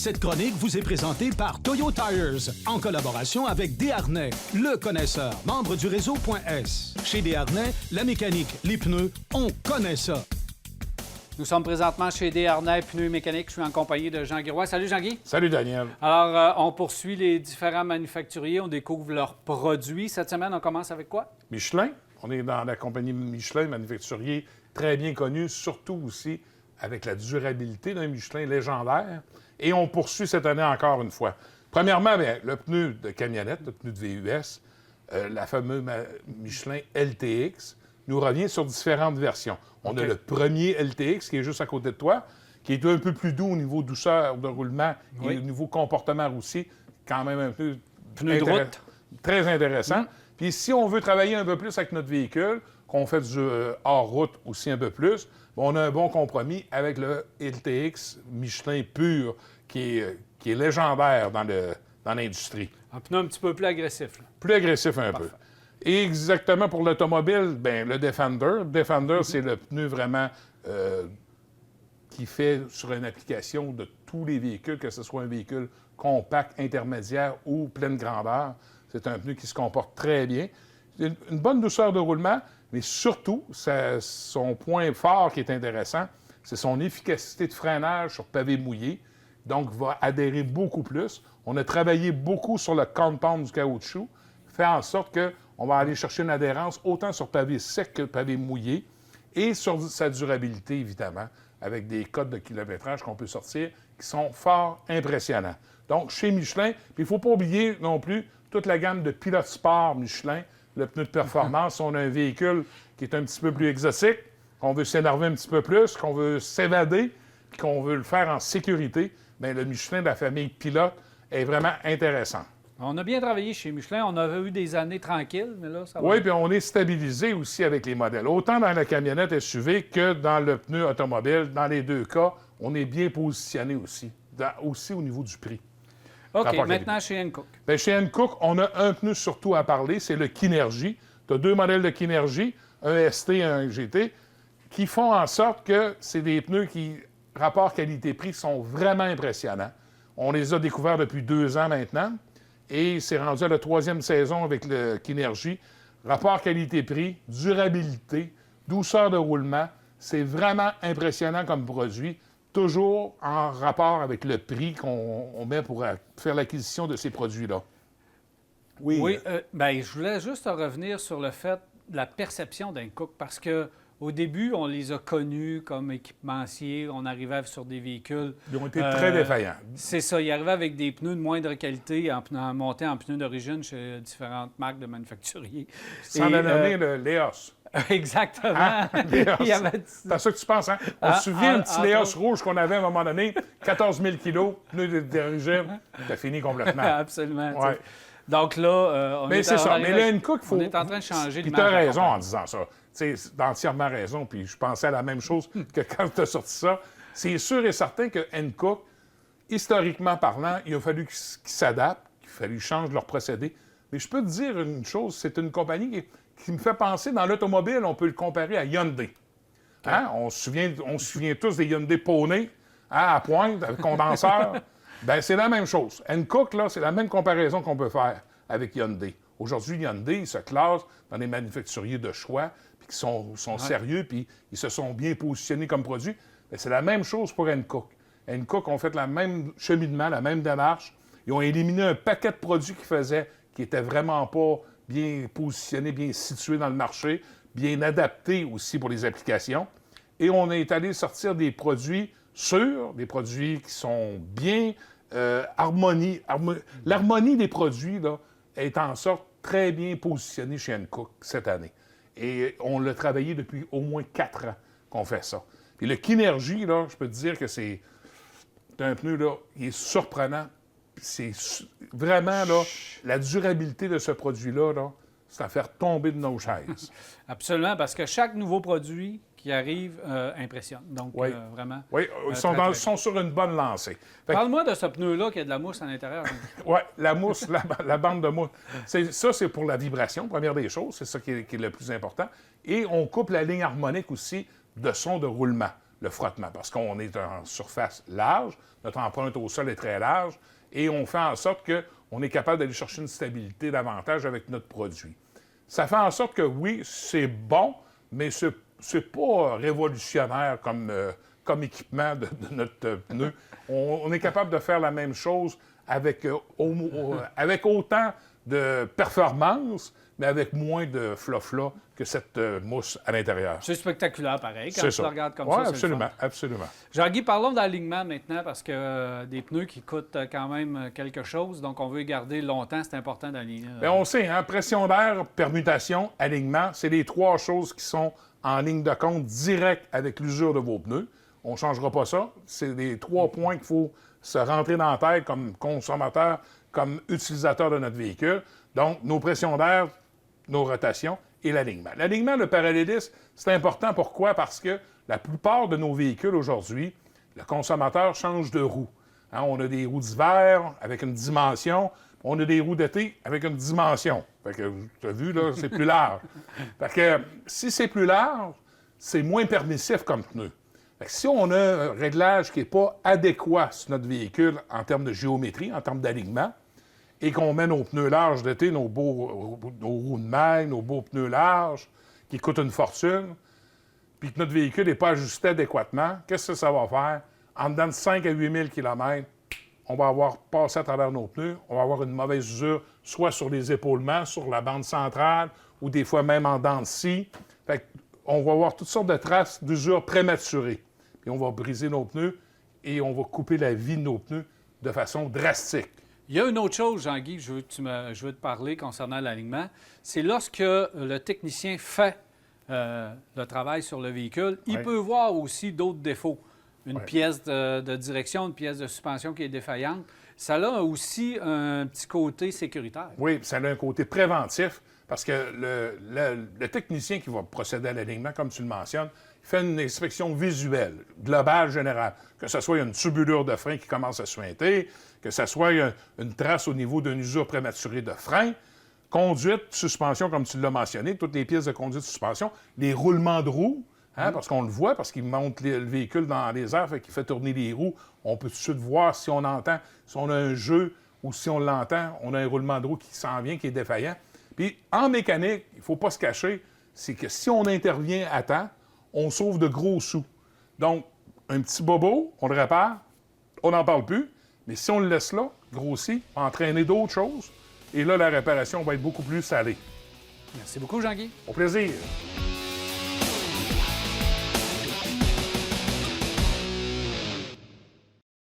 Cette chronique vous est présentée par Toyo Tires, en collaboration avec Desharnais, le connaisseur, membre du réseau .S. Chez Desharnais, la mécanique, les pneus, on connaît ça. Nous sommes présentement chez Desharnais Pneus Mécaniques. Je suis en compagnie de Jean Guiroy. Salut Jean-Guy. Salut Daniel. Alors, on poursuit les différents manufacturiers, on découvre leurs produits. Cette semaine, on commence avec quoi? Michelin. On est dans la compagnie Michelin, manufacturier très bien connu, surtout aussi avec la durabilité d'un Michelin légendaire. Et on poursuit cette année encore une fois. Premièrement, bien, le pneu de camionnette, le pneu de VUS, la fameuse Michelin LTX, nous revient sur différentes versions. On a le premier LTX qui est juste à côté de toi, qui est un peu plus doux au niveau douceur de roulement et au niveau comportement aussi, quand même un peu pneu de route. Très intéressant. Puis si on veut travailler un peu plus avec notre véhicule, qu'on fait du hors-route aussi un peu plus, bien, on a un bon compromis avec le LTX Michelin pur, qui est légendaire dans l'industrie. Un pneu un petit peu plus agressif. Là. Plus agressif un peu. Et exactement pour l'automobile, bien, le Defender. Defender, c'est le pneu vraiment qui fait sur une application de tous les véhicules, que ce soit un véhicule compact, intermédiaire ou pleine grandeur. C'est un pneu qui se comporte très bien. Une bonne douceur de roulement, mais surtout, son point fort qui est intéressant, c'est son efficacité de freinage sur pavé mouillé. Donc, va adhérer beaucoup plus. On a travaillé beaucoup sur le compound du caoutchouc, fait en sorte qu'on va aller chercher une adhérence autant sur pavé sec que pavé mouillé et sur sa durabilité, évidemment, avec des codes de kilométrage qu'on peut sortir qui sont fort impressionnants. Donc, chez Michelin, puis il ne faut pas oublier non plus toute la gamme de pilote sport Michelin, le pneu de performance. On a un véhicule qui est un petit peu plus exotique, qu'on veut s'énerver un petit peu plus, qu'on veut s'évader, puis qu'on veut le faire en sécurité. Bien, le Michelin de la famille pilote est vraiment intéressant. On a bien travaillé chez Michelin. On avait eu des années tranquilles, mais là, ça va. Oui, puis on est stabilisé aussi avec les modèles. Autant dans la camionnette SUV que dans le pneu automobile. Dans les deux cas, on est bien positionné aussi, aussi au niveau du prix. OK, maintenant chez Hankook. Bien, chez Hankook, on a un pneu surtout à parler, c'est le Kinergy. Tu as deux modèles de Kinergy, un ST et un GT, qui font en sorte que c'est des pneus qui, rapport qualité-prix, sont vraiment impressionnants. On les a découverts depuis 2 ans maintenant. Et c'est rendu à la 3e saison avec le Kinergy. Rapport qualité-prix, durabilité, douceur de roulement, c'est vraiment impressionnant comme produit, toujours en rapport avec le prix qu'on met pour faire l'acquisition de ces produits-là. Oui, bien, je voulais juste revenir sur le fait de la perception d'Hankook, parce que au début, on les a connus comme équipementiers. On arrivait sur des véhicules... Ils ont été très défaillants. C'est ça. Ils arrivaient avec des pneus de moindre qualité, montés en pneus d'origine chez différentes marques de manufacturiers. Sans a nommé le Léos. Exactement. Ah, c'est ça que tu penses, hein? On se souvient un petit Léos rouge qu'on avait à un moment donné, 14 000 kilos, pneus d'origine. T'as fini complètement. Absolument. Ouais. Donc là, mais c'est ça. Mais là, Hankook, on est en train de changer l'image. Puis tu as raison en disant ça. Tu sais, entièrement raison. Puis je pensais à la même chose que quand tu as sorti ça. C'est sûr et certain que Hankook, historiquement parlant, il a fallu qu'ils s'adaptent, qu'il a fallu qu'ils changent leur procédé. Mais je peux te dire une chose, c'est une compagnie qui me fait penser, dans l'automobile, on peut le comparer à Hyundai. Hein? On se souvient tous des Hyundai Pony, hein, à pointe, avec condenseur. Bien, c'est la même chose. Hankook, là, c'est la même comparaison qu'on peut faire avec Hyundai. Aujourd'hui, Hyundai se classe dans les manufacturiers de choix, puis qui sont sérieux, puis ils se sont bien positionnés comme produits. Mais c'est la même chose pour Hankook. Hankook ont fait le même cheminement, la même démarche. Ils ont éliminé un paquet de produits qui n'étaient vraiment pas bien positionnés, bien situés dans le marché, bien adaptés aussi pour les applications. Et on est allé sortir des produits sûrs, des produits qui sont bien l'harmonie des produits là, est en sorte très bien positionnée chez Hankook cette année. Et on l'a travaillé depuis au moins 4 ans qu'on fait ça. Puis le Kinergy, là, je peux te dire que c'est un pneu là, il est surprenant. C'est vraiment là, la durabilité de ce produit-là, là, c'est à faire tomber de nos chaises. Absolument, parce que chaque nouveau produit qui arrive impressionne. Donc, oui. vraiment... Oui, ils sont sur une bonne lancée. Parle-moi de ce pneu-là qui a de la mousse à l'intérieur. Oui, la mousse, la bande de mousse. Ça, c'est pour la vibration, première des choses. C'est ça qui est le plus important. Et on coupe la ligne harmonique aussi de son de roulement. le frottement, parce qu'on est en surface large, notre empreinte au sol est très large, et on fait en sorte qu'on est capable d'aller chercher une stabilité davantage avec notre produit. Ça fait en sorte que, oui, c'est bon, mais c'est pas révolutionnaire comme équipement de notre pneu. On est capable de faire la même chose avec autant de performance, mais avec moins de flofla que cette mousse à l'intérieur. C'est spectaculaire, pareil, quand tu le regardes comme ça. Oui, absolument, absolument. Jean-Guy, parlons d'alignement maintenant, parce que des pneus qui coûtent quand même quelque chose, donc on veut les garder longtemps, c'est important d'aligner. Bien, on sait, hein, pression d'air, permutation, alignement, c'est les 3 choses qui sont en ligne de compte direct avec l'usure de vos pneus. On ne changera pas ça. C'est les 3 points qu'il faut se rentrer dans la tête comme consommateur, comme utilisateur de notre véhicule. Donc, nos pressions d'air, nos rotations et l'alignement. L'alignement, le parallélisme, c'est important. Pourquoi? Parce que la plupart de nos véhicules aujourd'hui, le consommateur change de roue. Hein, on a des roues d'hiver avec une dimension. On a des roues d'été avec une dimension. Fait que, tu as vu, là, c'est plus large. Fait que, si c'est plus large, c'est moins permissif comme pneu. Fait que si on a un réglage qui n'est pas adéquat sur notre véhicule en termes de géométrie, en termes d'alignement, et qu'on met nos pneus larges d'été, nos roues de maille, nos beaux pneus larges, qui coûtent une fortune, puis que notre véhicule n'est pas ajusté adéquatement, qu'est-ce que ça va faire? En dedans de 5 à 8 000 km, on va avoir passé à travers nos pneus, on va avoir une mauvaise usure, soit sur les épaulements, sur la bande centrale, ou des fois même en dents de scie. Fait qu'on va avoir toutes sortes de traces d'usure prématurées. Puis on va briser nos pneus et on va couper la vie de nos pneus de façon drastique. Il y a une autre chose, Jean-Guy, je veux te parler concernant l'alignement. C'est lorsque le technicien fait le travail sur le véhicule, il peut voir aussi d'autres défauts. Une pièce de direction, une pièce de suspension qui est défaillante. Ça a aussi un petit côté sécuritaire. Oui, ça a un côté préventif parce que le technicien qui va procéder à l'alignement, comme tu le mentionnes, il fait une inspection visuelle, globale, générale. Que ce soit une tubulure de frein qui commence à suinter, que ce soit une trace au niveau d'une usure prématurée de frein, conduite, suspension, comme tu l'as mentionné, toutes les pièces de conduite, suspension, les roulements de roues, hein, parce qu'on le voit, parce qu'il monte le véhicule dans les airs, fait qu'il fait tourner les roues. On peut tout de suite voir si on entend, si on a un jeu ou si on l'entend, on a un roulement de roue qui s'en vient, qui est défaillant. Puis, en mécanique, il ne faut pas se cacher, c'est que si on intervient à temps, on sauve de gros sous. Donc, un petit bobo, on le répare, on n'en parle plus, mais si on le laisse là, grossit, entraîner d'autres choses, et là, la réparation va être beaucoup plus salée. Merci beaucoup, Jean-Guy. Au plaisir.